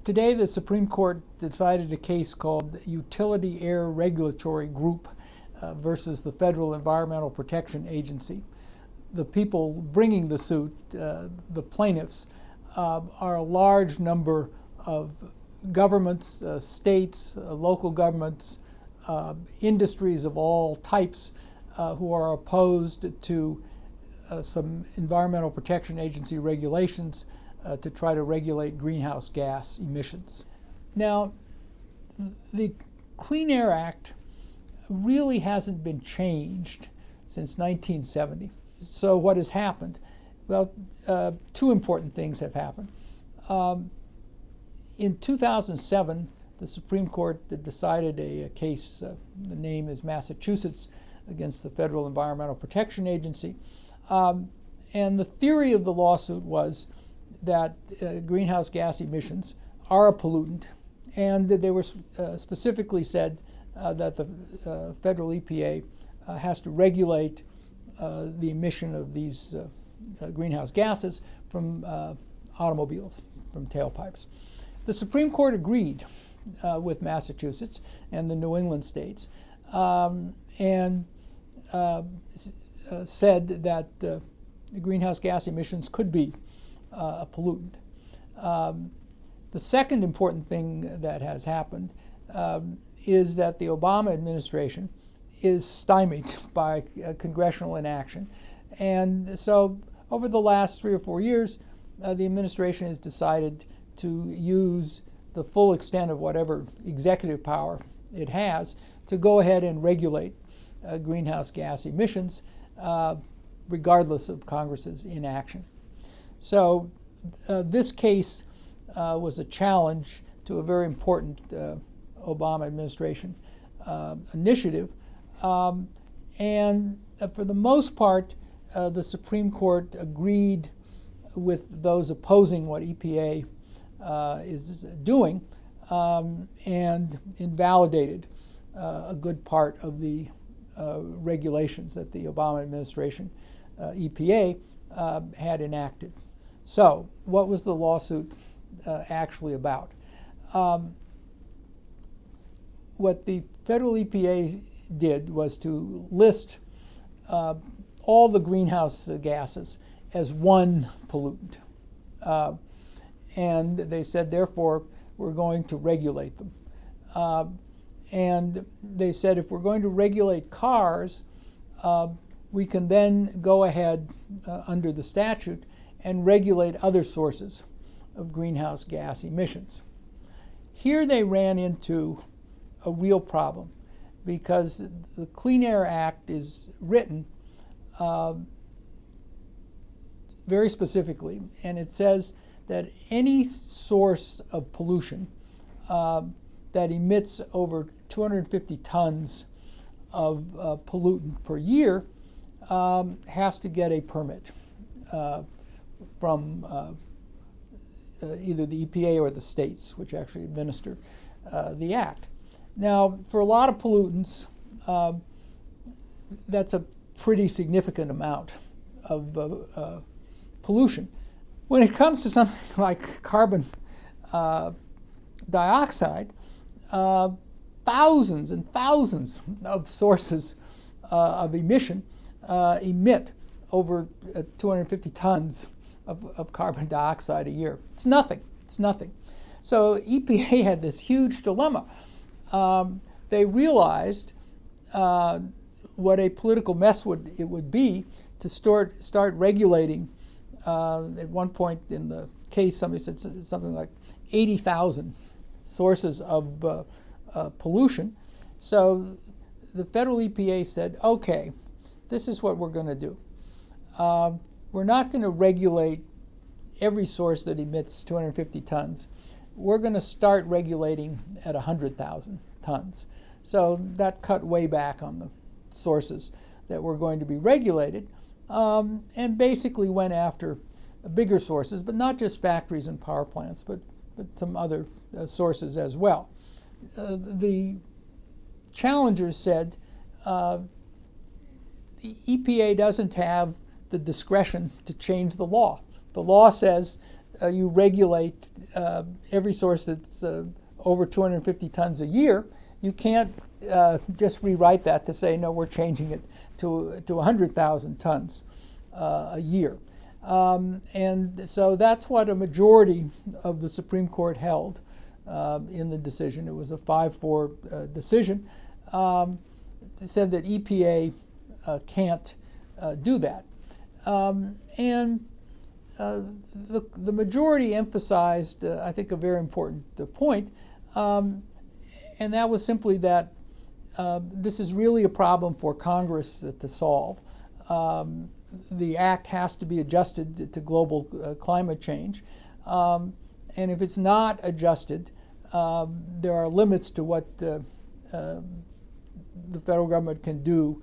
Today, the Supreme Court decided a case called Utility Air Regulatory Group versus the Federal Environmental Protection Agency. The people bringing the suit, the plaintiffs, are a large number of governments, states, local governments, industries of all types who are opposed to some Environmental Protection Agency regulations to try to regulate greenhouse gas emissions. Now, the Clean Air Act really hasn't been changed since 1970. So what has happened? Well, two important things have happened. In 2007, the Supreme Court decided a case, the name is Massachusetts, against the Federal Environmental Protection Agency. And the theory of the lawsuit was that greenhouse gas emissions are a pollutant, and that they were specifically said that the federal EPA has to regulate the emission of these greenhouse gases from automobiles, from tailpipes. The Supreme Court agreed with Massachusetts and the New England states and said that greenhouse gas emissions could be a pollutant. The second important thing that has happened is that the Obama administration is stymied by congressional inaction. And so over the last 3 or 4 years, the administration has decided to use the full extent of whatever executive power it has to go ahead and regulate greenhouse gas emissions, regardless of Congress's inaction. So this case was a challenge to a very important Obama administration initiative. And for the most part, the Supreme Court agreed with those opposing what EPA is doing and invalidated a good part of the regulations that the Obama administration, EPA, had enacted. So what was the lawsuit actually about? What the federal EPA did was to list all the greenhouse gases as one pollutant. And they said, therefore, we're going to regulate them. And they said, if we're going to regulate cars, we can then go ahead under the statute and regulate other sources of greenhouse gas emissions. Here they ran into a real problem because the Clean Air Act is written very specifically, and it says that any source of pollution that emits over 250 tons of pollutant per year has to get a permit from either the EPA or the states, which actually administer the act. Now, for a lot of pollutants, that's a pretty significant amount of pollution. When it comes to something like carbon dioxide, thousands and thousands of sources of emission emit over 250 tons of carbon dioxide a year. It's nothing. It's nothing. So EPA had this huge dilemma. They realized what a political mess it would be to start regulating. At one point in the case, somebody said something like 80,000 sources of pollution. So the federal EPA said, okay, this is what we're going to do. We're not going to regulate every source that emits 250 tons. We're going to start regulating at 100,000 tons. So that cut way back on the sources that were going to be regulated, and basically went after bigger sources, but not just factories and power plants, but some other sources as well. The challengers said the EPA doesn't have the discretion to change the law. The law says you regulate every source that's over 250 tons a year, you can't just rewrite that to say, no, we're changing it to 100,000 tons a year. And so that's what a majority of the Supreme Court held in the decision. It was a 5-4 decision. It said that EPA can't do that. And the majority emphasized, I think, a very important point, and that was simply that this is really a problem for Congress to solve. The act has to be adjusted to global climate change. And if it's not adjusted, there are limits to what the federal government can do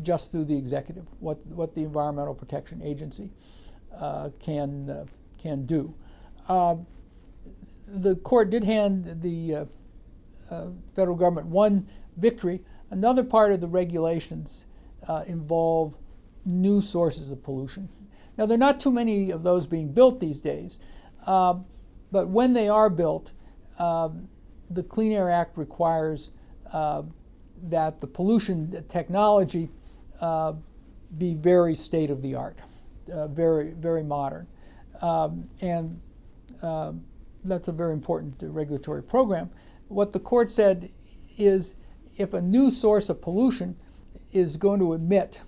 just through the executive, what the Environmental Protection Agency can do. The court did hand the federal government one victory. Another part of the regulations involve new sources of pollution. Now, there are not too many of those being built these days, but when they are built, the Clean Air Act requires that the pollution technology be very state-of-the-art, very, very modern. And that's a very important regulatory program. What the court said is if a new source of pollution is going to emit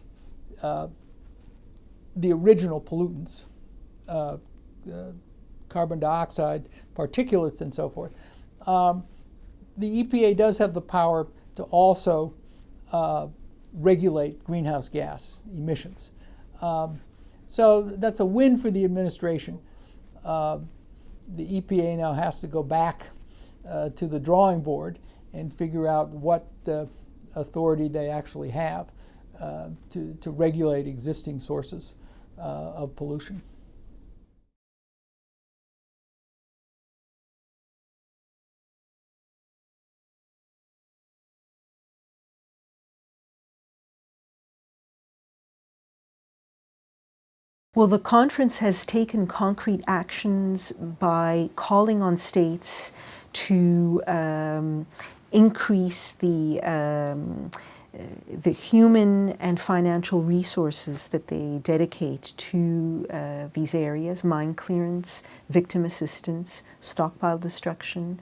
the original pollutants, carbon dioxide, particulates, and so forth, the EPA does have the power to also regulate greenhouse gas emissions. So that's a win for the administration. The EPA now has to go back to the drawing board and figure out what authority they actually have to regulate existing sources of pollution. Well, the conference has taken concrete actions by calling on states to increase the human and financial resources that they dedicate to these areas: mine clearance, victim assistance, stockpile destruction.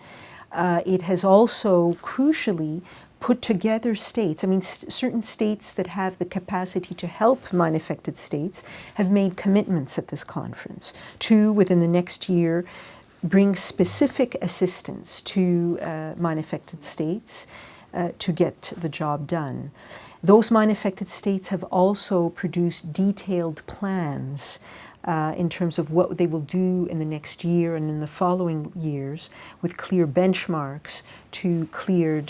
It has also crucially put together states. I mean, certain states that have the capacity to help mine-affected states have made commitments at this conference to, within the next year, bring specific assistance to mine-affected states to get the job done. Those mine-affected states have also produced detailed plans in terms of what they will do in the next year and in the following years, with clear benchmarks to clear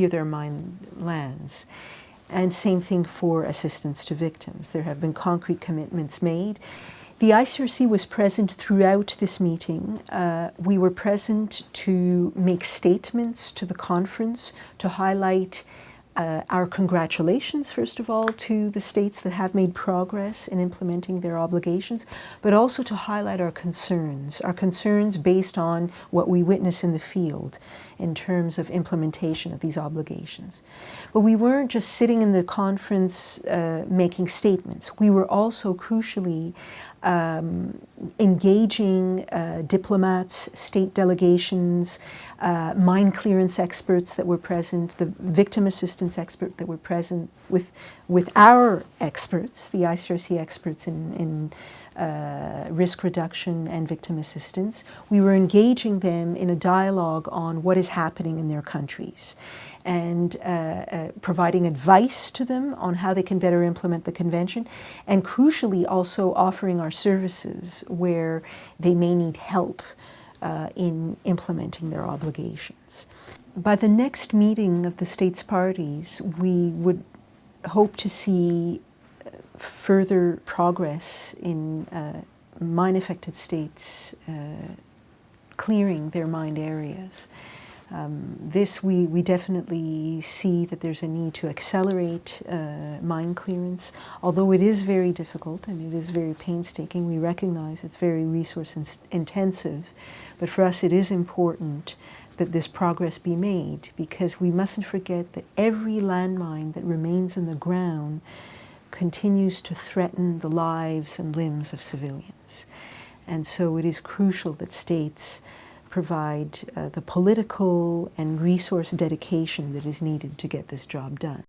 their mine lands. And same thing for assistance to victims. There have been concrete commitments made. The ICRC was present throughout this meeting. We were present to make statements to the conference to highlight our congratulations, first of all, to the states that have made progress in implementing their obligations, but also to highlight our concerns based on what we witness in the field in terms of implementation of these obligations. But we weren't just sitting in the conference making statements. We were also crucially engaging diplomats, state delegations, mine clearance experts that were present, the victim assistance experts that were present with our experts, the ICRC experts in risk reduction and victim assistance. We were engaging them in a dialogue on what is happening in their countries and providing advice to them on how they can better implement the convention, and crucially also offering our services where they may need help in implementing their obligations. By the next meeting of the states parties, we would hope to see further progress in mine-affected states clearing their mined areas. This we definitely see that there's a need to accelerate mine clearance. Although it is very difficult and it is very painstaking, we recognize it's very resource intensive. But for us it is important that this progress be made, because we mustn't forget that every landmine that remains in the ground continues to threaten the lives and limbs of civilians. And so it is crucial that states provide the political and resource dedication that is needed to get this job done.